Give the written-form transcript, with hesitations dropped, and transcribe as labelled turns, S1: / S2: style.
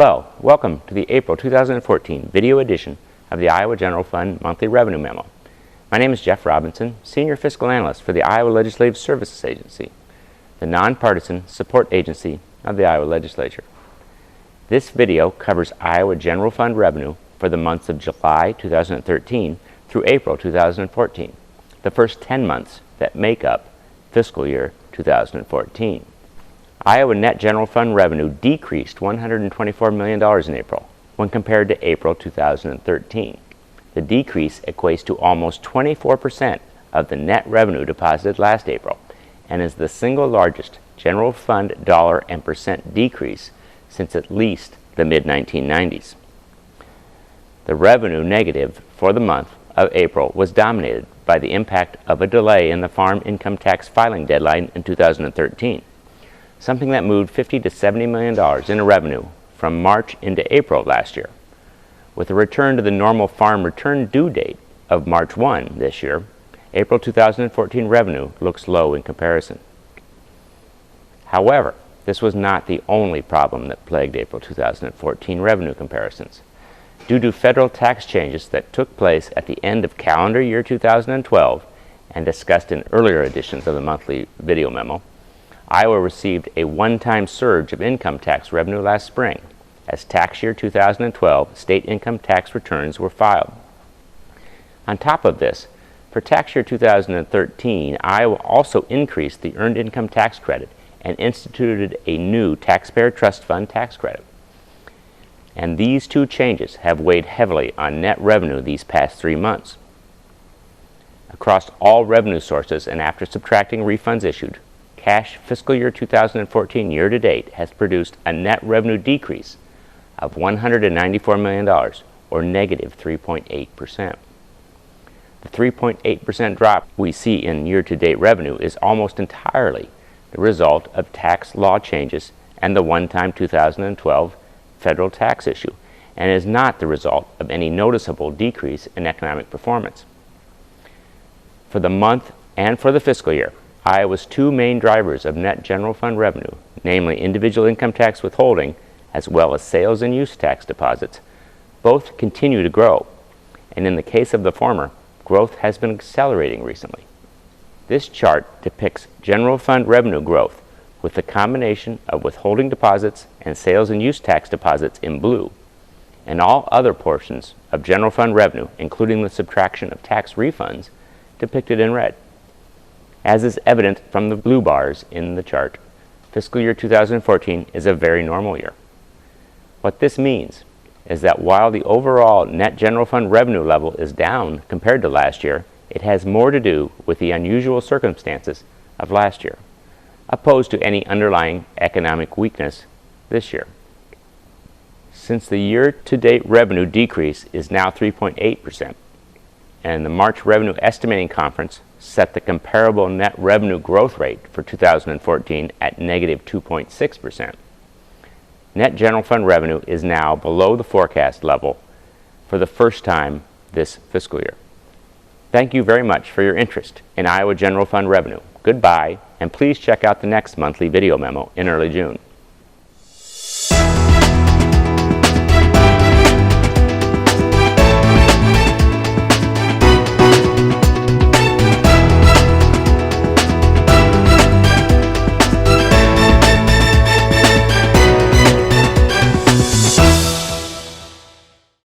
S1: Hello, welcome to the April 2014 video edition of the Iowa General Fund Monthly Revenue Memo. My name is Jeff Robinson, Senior Fiscal Analyst for the Iowa Legislative Services Agency, the nonpartisan support agency of the Iowa Legislature. This video covers Iowa General Fund revenue for the months of July 2013 through April 2014, the first 10 months that make up fiscal year 2014. Iowa net general fund revenue decreased $124 million in April when compared to April 2013. The decrease equates to almost 24% of the net revenue deposited last April and is the single largest general fund dollar and percent decrease since at least the mid-1990s. The revenue negative for the month of April was dominated by the impact of a delay in the farm income tax filing deadline in 2013, something that moved $50 to $70 million in revenue from March into April last year. With a return to the normal farm return due date of March 1 this year, April 2014 revenue looks low in comparison. However, this was not the only problem that plagued April 2014 revenue comparisons. Due to federal tax changes that took place at the end of calendar year 2012 and discussed in earlier editions of the monthly video memo, Iowa received a one-time surge of income tax revenue last spring as tax year 2012 state income tax returns were filed. On top of this, for tax year 2013, Iowa also increased the earned income tax credit and instituted a new taxpayer trust fund tax credit. And these two changes have weighed heavily on net revenue these past 3 months. Across all revenue sources and after subtracting refunds issued, cash fiscal year 2014 year-to-date has produced a net revenue decrease of $194 million, or negative 3.8%. The 3.8% drop we see in year-to-date revenue is almost entirely the result of tax law changes and the one-time 2012 federal tax issue, and is not the result of any noticeable decrease in economic performance. For the month and for the fiscal year, Iowa's two main drivers of net general fund revenue, namely individual income tax withholding as well as sales and use tax deposits, both continue to grow, and in the case of the former, growth has been accelerating recently. This chart depicts general fund revenue growth with the combination of withholding deposits and sales and use tax deposits in blue, and all other portions of general fund revenue, including the subtraction of tax refunds, depicted in red. As is evident from the blue bars in the chart, fiscal year 2014 is a very normal year. What this means is that while the overall net general fund revenue level is down compared to last year, it has more to do with the unusual circumstances of last year, opposed to any underlying economic weakness this year. Since the year-to-date revenue decrease is now 3.8%, and the March Revenue Estimating Conference set the comparable net revenue growth rate for 2014 at negative 2.6%, net general fund revenue is now below the forecast level for the first time this fiscal year. Thank you very much for your interest in Iowa General Fund revenue. Goodbye, and please check out the next monthly video memo in early June.